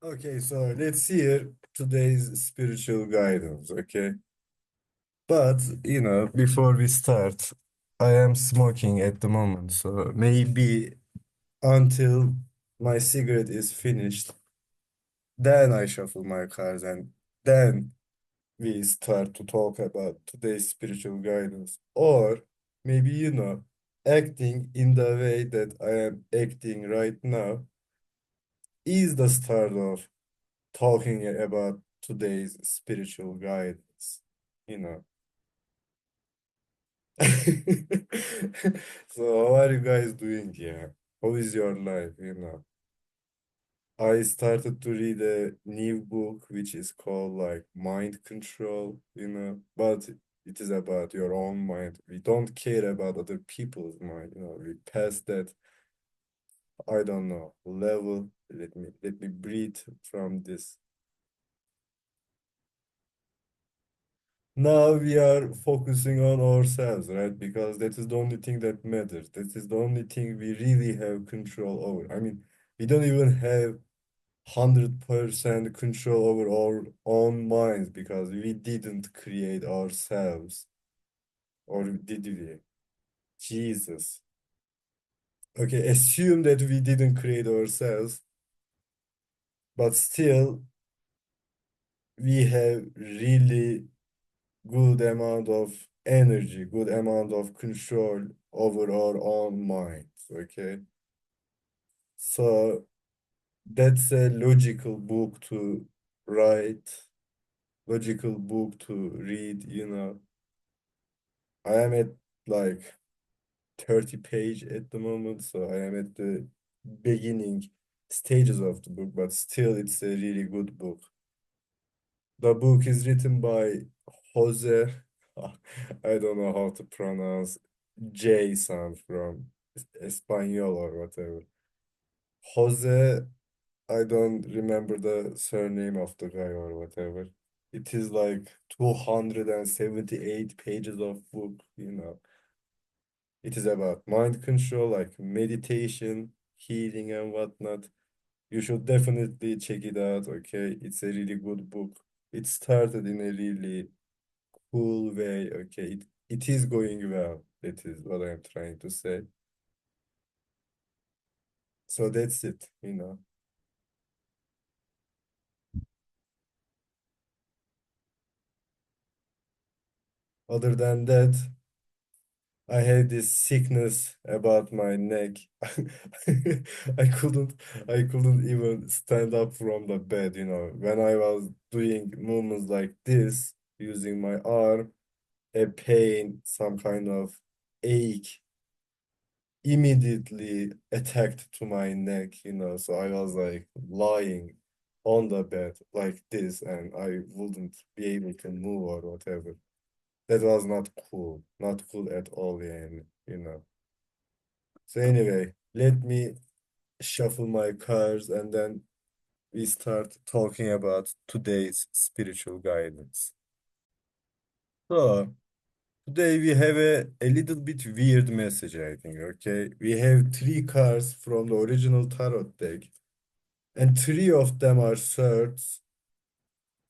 Okay, so let's hear today's spiritual guidance, okay? But, before we start, I am smoking at the moment, so maybe until my cigarette is finished, then I shuffle my cards and then we start to talk about today's spiritual guidance. Or maybe, acting in the way that I am acting right now is the start of talking about today's spiritual guidance, you know. So how are you guys doing here? How is your life? I started to read a new book which is called like Mind Control, but it is about your own mind. We don't care about other people's mind. We pass that, I don't know, level. Let me breathe from this. Now we are focusing on ourselves, right? Because that is the only thing that matters. That is the only thing we really have control over. I mean, we don't even have 100% control over our own minds because we didn't create ourselves. Or did we? Jesus. Okay, assume that we didn't create ourselves, but still we have really good amount of energy, good amount of control over our own minds. Okay. So that's a logical book to write, logical book to read. I am at like 30 page at the moment, so I am at the beginning stages of the book, but still it's a really good book. The book is written by Jose. I don't know how to pronounce J sound from Espanol or whatever. Jose, I don't remember the surname of the guy or whatever. It is like 278 pages of book. It is about mind control, like meditation, healing and whatnot. You should definitely check it out, okay? It's a really good book. It started in a really cool way, okay? It is going well. That is what I'm trying to say. So that's it. Other than that, I had this sickness about my neck. I couldn't I couldn't even stand up from the bed. When I was doing movements like this, using my arm, a pain, some kind of ache immediately attacked to my neck. So I was like lying on the bed like this and I wouldn't be able to move or whatever. That was not cool. Not cool at all, yeah. So anyway, let me shuffle my cards and then we start talking about today's spiritual guidance. So today we have a little bit weird message, I think, okay? We have three cards from the original tarot deck, and three of them are swords,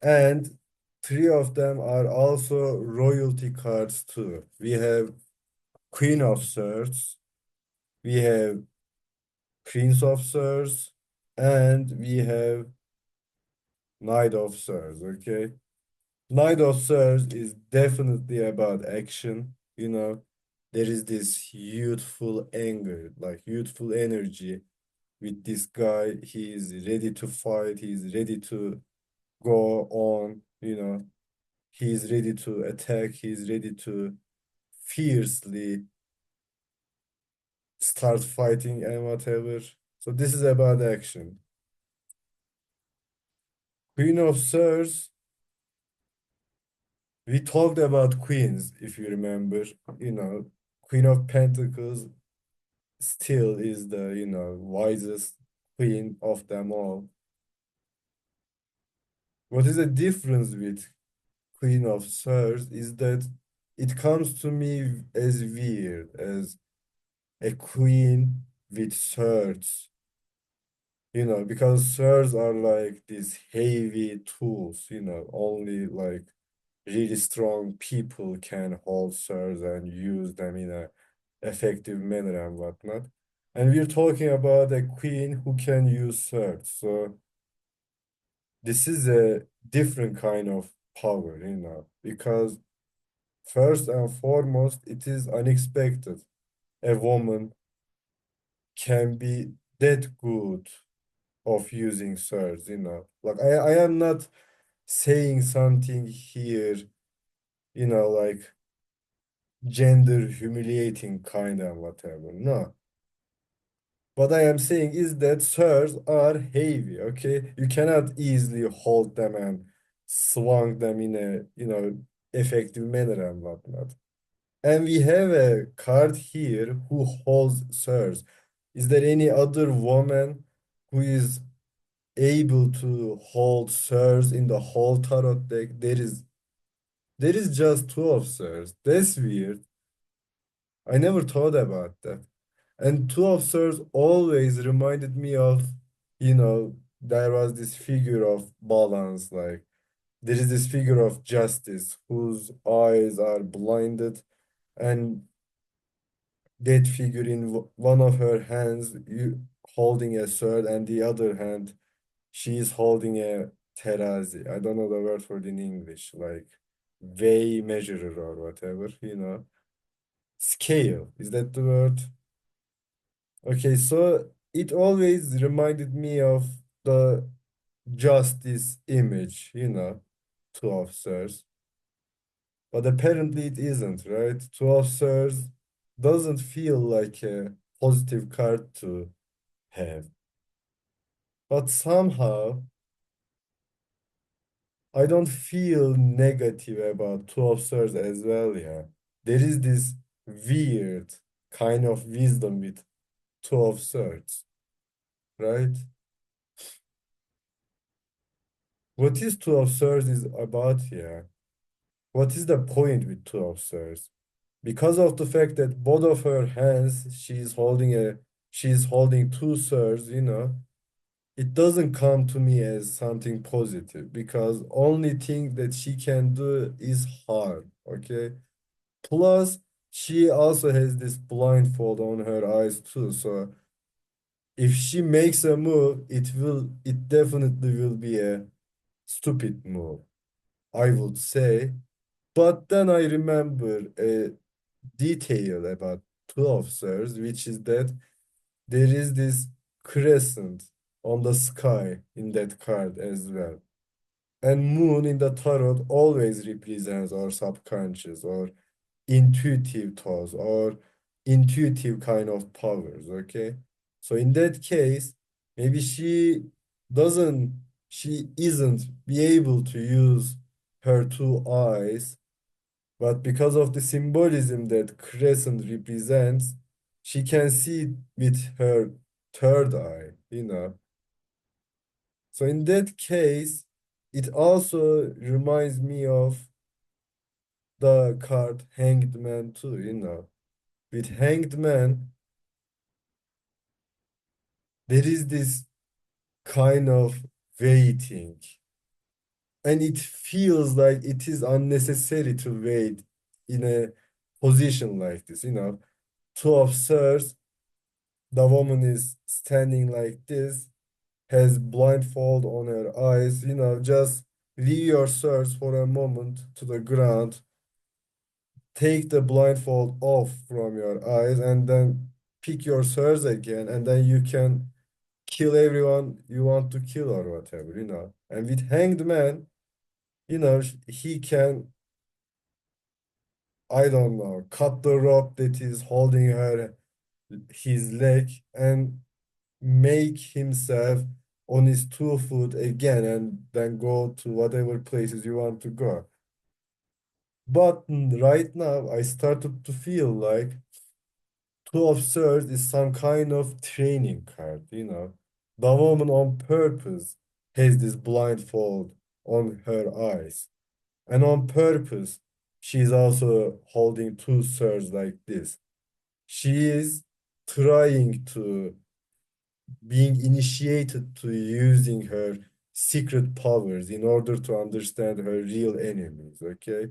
and three of them are also royalty cards too. We have Queen of Swords, we have Prince of Swords, and we have Knight of Swords, okay? Knight of Swords is definitely about action. There is this youthful anger, like youthful energy with this guy. He is ready to fight, he is ready to go on. He is ready to attack, he is ready to fiercely start fighting and whatever. So this is about action. Queen of Swords, we talked about queens, if you remember. You know, Queen of Pentacles still is the wisest queen of them all. What is the difference with Queen of Swords is that it comes to me as weird as a queen with swords. Because swords are like these heavy tools, only like really strong people can hold swords and use them in a effective manner and whatnot. And we're talking about a queen who can use swords. So this is a different kind of power, because first and foremost, it is unexpected. A woman can be that good of using swords, Like I am not saying something here, like gender humiliating kind of whatever. No. What I am saying is that swords are heavy, okay? You cannot easily hold them and swung them in a, effective manner and whatnot. And we have a card here who holds swords. Is there any other woman who is able to hold swords in the whole tarot deck? There is just two of swords. That's weird. I never thought about that. And two of swords always reminded me of, there was this figure of balance, like there is this figure of justice whose eyes are blinded, and that figure in one of her hands holding a sword, and the other hand she is holding a terazi. I don't know the word for it in English, like weigh measurer or whatever, Scale, is that the word? Okay, so it always reminded me of the justice image, two officers. But apparently it isn't, right? Two officers doesn't feel like a positive card to have. But somehow I don't feel negative about two officers as well, yeah. There is this weird kind of wisdom with two officers, right? What is two officers is about here? What is the point with two officers? Because of the fact that both of her hands, she's holding two swords, it doesn't come to me as something positive because only thing that she can do is harm, okay? Plus, she also has this blindfold on her eyes too. So if she makes a move, it definitely will be a stupid move, I would say. But then I remember a detail about two officers, which is that there is this crescent on the sky in that card as well. And moon in the tarot always represents our subconscious or intuitive thoughts or intuitive kind of powers, okay? So in that case, maybe doesn't, she isn't be able to use her two eyes, but because of the symbolism that crescent represents, she can see with her third eye. So in that case, it also reminds me of the card Hanged Man too. With Hanged Man, there is this kind of waiting, and it feels like it is unnecessary to wait in a position like this. Two of swords, the woman is standing like this, has blindfold on her eyes, just leave your swords for a moment to the ground, take the blindfold off from your eyes, and then pick your swords again, and then you can kill everyone you want to kill or whatever. And with Hanged Man, he can, I don't know, cut the rope that is holding his leg, and make himself on his 2 foot again and then go to whatever places you want to go. But right now, I started to feel like two of swords is some kind of training card. The woman on purpose has this blindfold on her eyes. And on purpose, she's also holding two swords like this. She is trying to being initiated to using her secret powers in order to understand her real enemies, okay?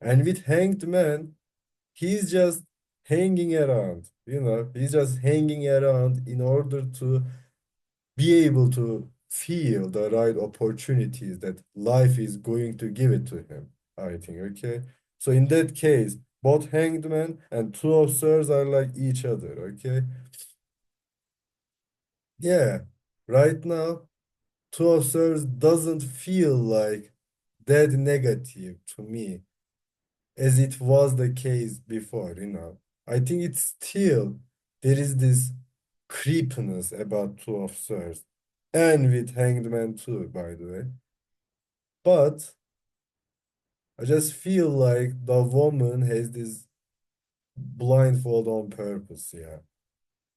And with Hanged Man, he's just hanging around, he's just hanging around in order to be able to feel the right opportunities that life is going to give it to him, I think, okay? So in that case, both Hanged Man and Two of Swords are like each other, okay? Yeah, right now, Two of Swords doesn't feel like that negative to me as it was the case before. I think it's still, there is this creepiness about Two of Swords and with Hanged Man too, by the way. But I just feel like the woman has this blindfold on purpose, yeah.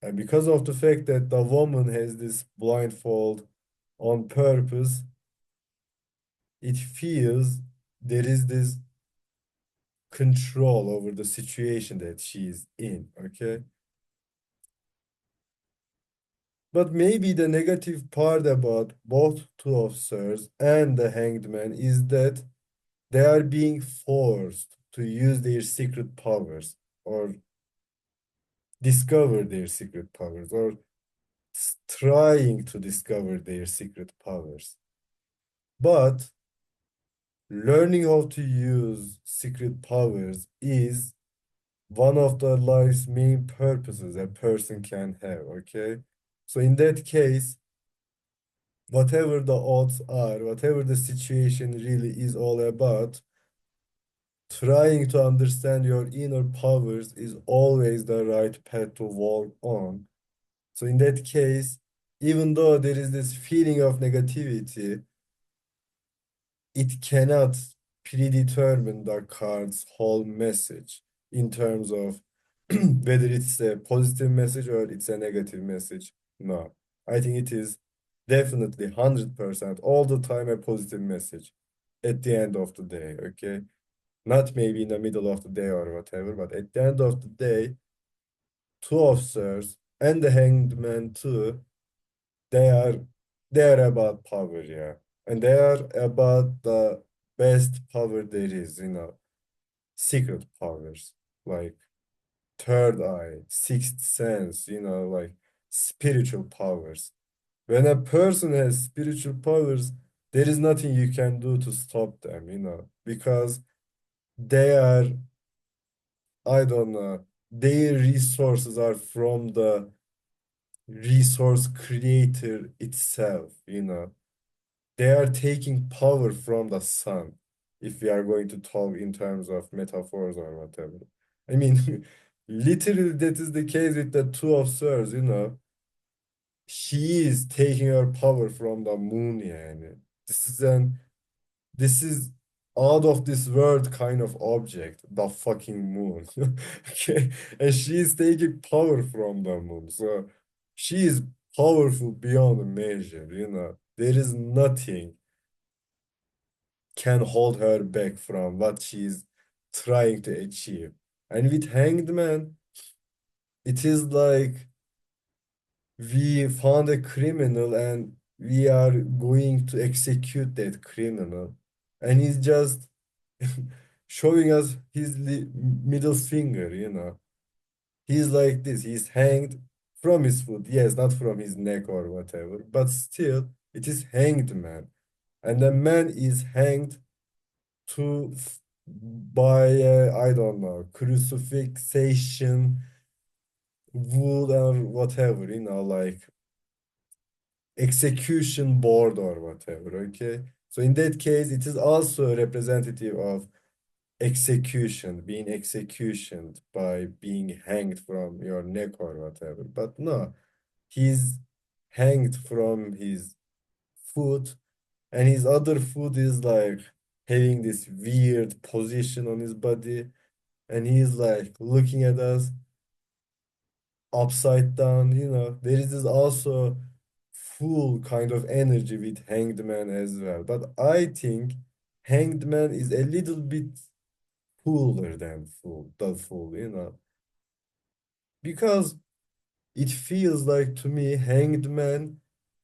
And because of the fact that the woman has this blindfold on purpose, it feels there is this control over the situation that she's in, okay? But maybe the negative part about both Two of Swords and the Hanged Man is that they are being forced to use their secret powers or discover their secret powers or trying to discover their secret powers. But learning how to use secret powers is one of the life's main purposes a person can have, okay? So in that case, whatever the odds are, whatever the situation really is all about, trying to understand your inner powers is always the right path to walk on. So in that case, even though there is this feeling of negativity, it cannot predetermine the card's whole message in terms of whether it's a positive message or it's a negative message. No, I think it is definitely 100% all the time a positive message at the end of the day, okay? Not maybe in the middle of the day or whatever, but at the end of the day, two officers and the hanged man too, they are they are about power, yeah. And they are about the best power there is, secret powers, like third eye, sixth sense, like spiritual powers. When a person has spiritual powers, there is nothing you can do to stop them, because they are, I don't know, their resources are from the resource creator itself. They are taking power from the sun, if we are going to talk in terms of metaphors or whatever. I mean, literally, that is the case with the Two of Swords. She is taking her power from the moon, yani. This is out of this world kind of object, the fucking moon. Okay. And she is taking power from the moon. So she is powerful beyond measure. There is nothing can hold her back from what she's trying to achieve. And with Hanged Man, it is like we found a criminal and we are going to execute that criminal. And he's just showing us his middle finger. He's like this. He's hanged from his foot. Yes, not from his neck or whatever, but still, it is hanged man. And the man is hanged to by I don't know, crucifixion, wood or whatever, like execution board or whatever, okay? So in that case, it is also representative of execution, being executioned by being hanged from your neck or whatever. But no, he's hanged from his foot, and his other foot is like having this weird position on his body, and he's like looking at us upside down. There is this also full kind of energy with Hanged Man as well. But I think Hanged Man is a little bit cooler than Fool, the Fool, because It feels like to me Hanged Man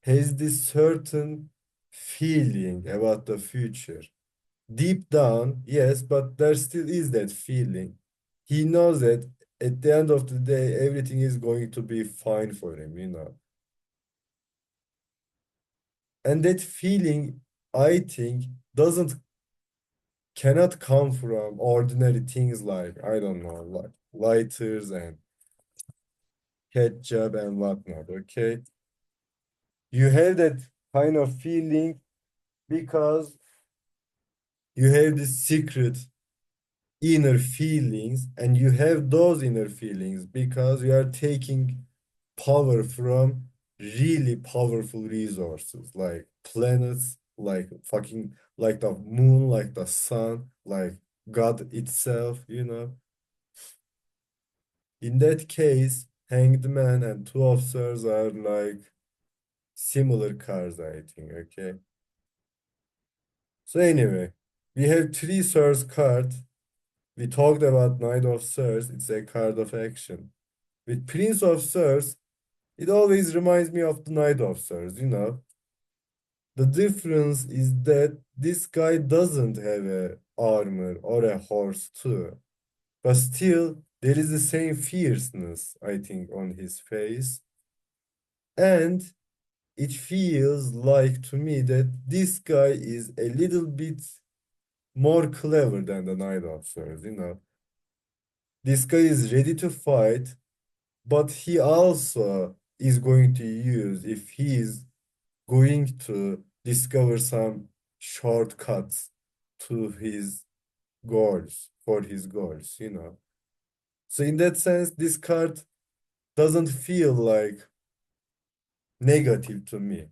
has this certain feeling about the future. Deep down, yes, but there still is that feeling. He knows that at the end of the day, everything is going to be fine for him, you know. And that feeling, I think, doesn't cannot come from ordinary things like, I don't know, like lighters and ketchup and whatnot, okay? You have that kind of feeling because you have this secret inner feelings, and you have those inner feelings because you are taking power from really powerful resources like planets, like fucking like the moon, like the sun, like God itself, you know. In that case, Hanged Man and two officers are like similar cars, I think, okay? So anyway, we have three Sirs card. We talked about Knight of Sirs, it's a card of action. With Prince of Sirs, it always reminds me of the Knight of Sirs, you know. The difference is that this guy doesn't have a armor or a horse too. But still, there is the same fierceness, I think, on his face. And it feels like to me that this guy is a little bit more clever than the Knight of Swords, you know. This guy is ready to fight, but he also is going to use, if he is going to discover some shortcuts to his goals, for his goals, you know. So in that sense, this card doesn't feel like negative to me.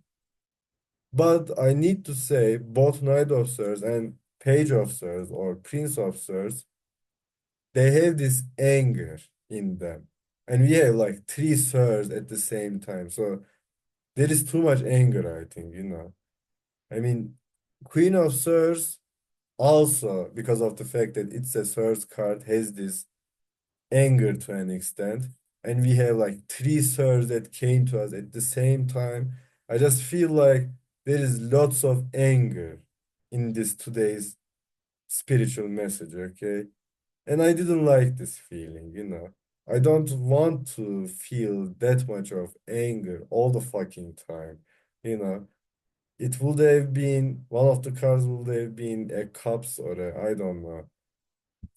But I need to say both Knight of Swords and Page of Swords or Prince of Swords, they have this anger in them. And we have like three swords at the same time. So there is too much anger, I think, you know. I mean, Queen of Swords also, because of the fact that it's a swords card, has this anger to an extent. And we have like three swords that came to us at the same time. I just feel like there is lots of anger in this today's spiritual message, okay? And I didn't like this feeling, you know. I don't want to feel that much of anger all the fucking time, you know. It would have been, one of the cards would have been a cups or a, I don't know,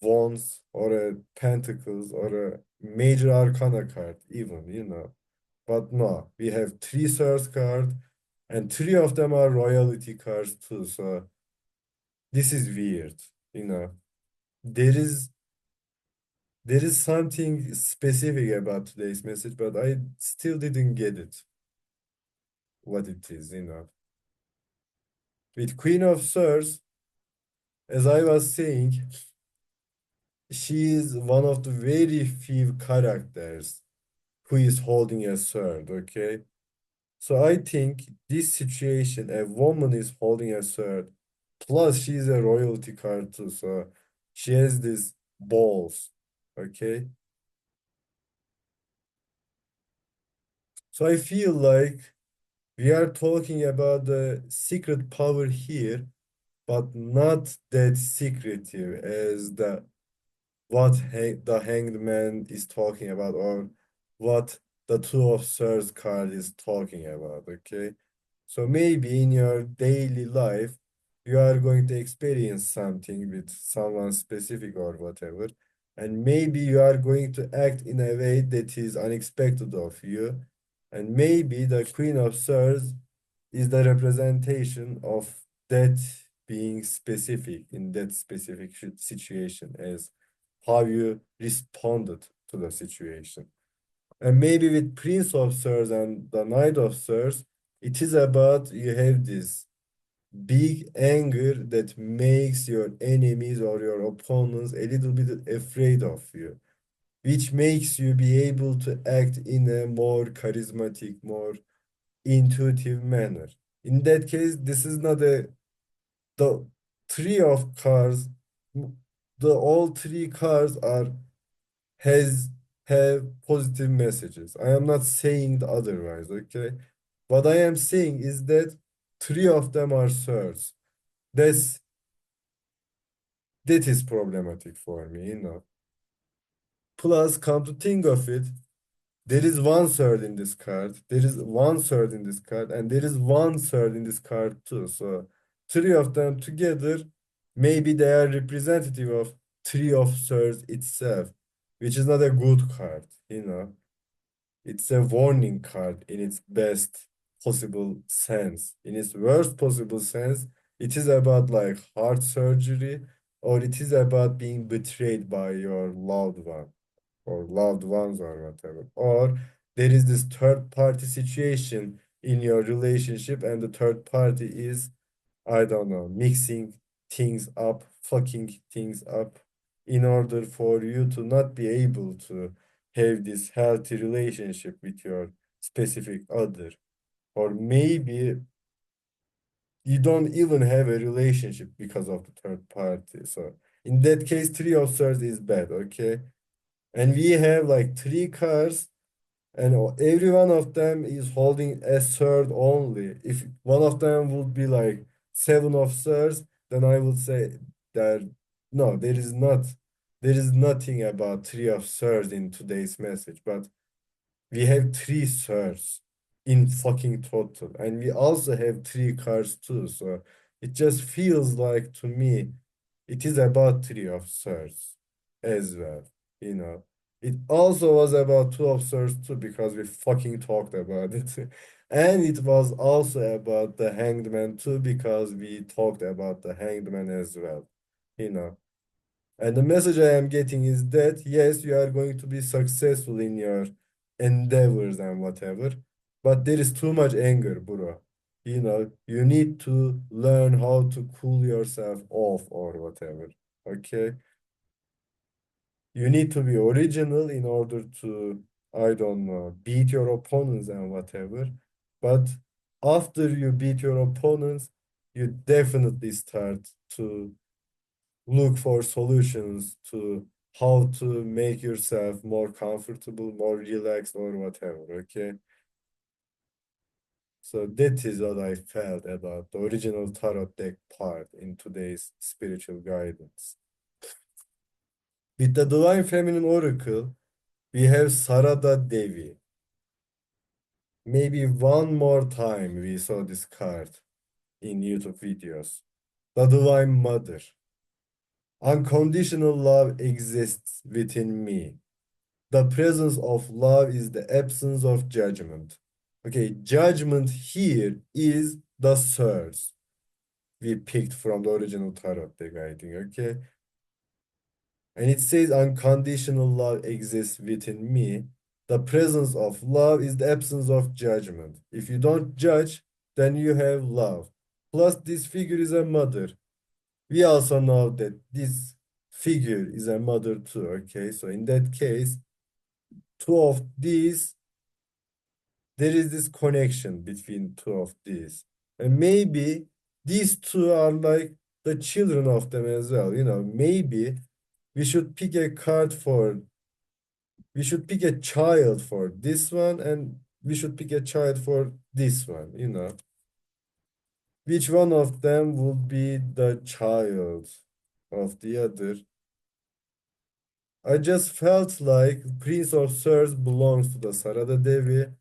wands or a pentacles or a major arcana card even, you know. But no, we have three swords card and three of them are royalty cards too. So this is weird, you know. There is there is something specific about today's message, but I still didn't get it, what it is, you know. With Queen of Swords, as I was saying, she is one of the very few characters who is holding a sword, okay? So I think this situation, a woman is holding a sword, plus she's a royalty card too, so she has these balls, okay? So I feel like we are talking about the secret power here, but not that secretive as the Hanged Man is talking about, or what the Two of Swords card is talking about, okay? So maybe in your daily life, you are going to experience something with someone specific or whatever, and maybe you are going to act in a way that is unexpected of you, and maybe the Queen of Swords is the representation of that being specific in that specific situation as how you responded to the situation. And maybe with Prince of Swords and the Knight of Swords, it is about you have this big anger that makes your enemies or your opponents a little bit afraid of you, which makes you be able to act in a more charismatic, more intuitive manner. In that case, this is not the three of cards, the all three cards are has have positive messages. I am not saying the otherwise, okay? What I am saying is that three of them are thirds. That's that is problematic for me, you know. Plus, come to think of it, there is one third in this card, there is one third in this card, and there is one third in this card too. So three of them together, maybe they are representative of three of thirds itself, which is not a good card, you know. It's a warning card in its best possible sense. In its worst possible sense, it is about like heart surgery, or it is about being betrayed by your loved one or loved ones or whatever. Or there is this third party situation in your relationship, and the third party is, I don't know, mixing things up, fucking things up in order for you to not be able to have this healthy relationship with your specific other. Or maybe you don't even have a relationship because of the third party. So in that case, three of thirds is bad, okay? And we have like three cars, and every one of them is holding a third only. If one of them would be like seven of thirds, then I would say that no, there is nothing about three of thirds in today's message. But we have three thirds in fucking total, and we also have three cars too. So it just feels like to me it is about three of thirds as well, you know. It also was about two of thirds too because we fucking talked about it. And it was also about the hanged man too because we talked about the hanged man as well, you know. And the message I am getting is that yes, you are going to be successful in your endeavors and whatever, but there is too much anger, bro. You know, you need to learn how to cool yourself off or whatever. Okay? You need to be original in order to, I don't know, beat your opponents and whatever. But after you beat your opponents, you definitely start to look for solutions to how to make yourself more comfortable, more relaxed, or whatever. Okay. So that is what I felt about the original tarot deck part in today's spiritual guidance. With the Divine Feminine Oracle, we have Sarada Devi. Maybe one more time we saw this card in YouTube videos. The Divine Mother. Unconditional love exists within me. The presence of love is the absence of judgment. Okay, judgment here is the source we picked from the original tarot deck, I think, okay? And it says unconditional love exists within me. The presence of love is the absence of judgment. If you don't judge, then you have love. Plus, this figure is a mother. We also know that this figure is a mother too, okay? So in that case, two of these, there is this connection between two of these. And maybe these two are like the children of them as well. You know, maybe we should pick a card for, we should pick a child for this one, and we should pick a child for this one, you know. Which one of them would be the child of the other? I just felt like Prince of Swords belongs to the Sarada Devi,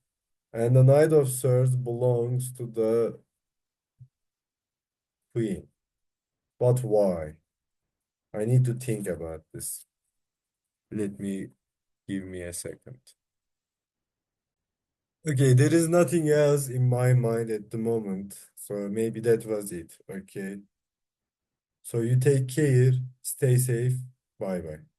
and the Knight of Swords belongs to the Queen. But why? I need to think about this. Let me give me a second. Okay, there is nothing else in my mind at the moment. So maybe that was it. Okay. So you take care, stay safe. Bye bye.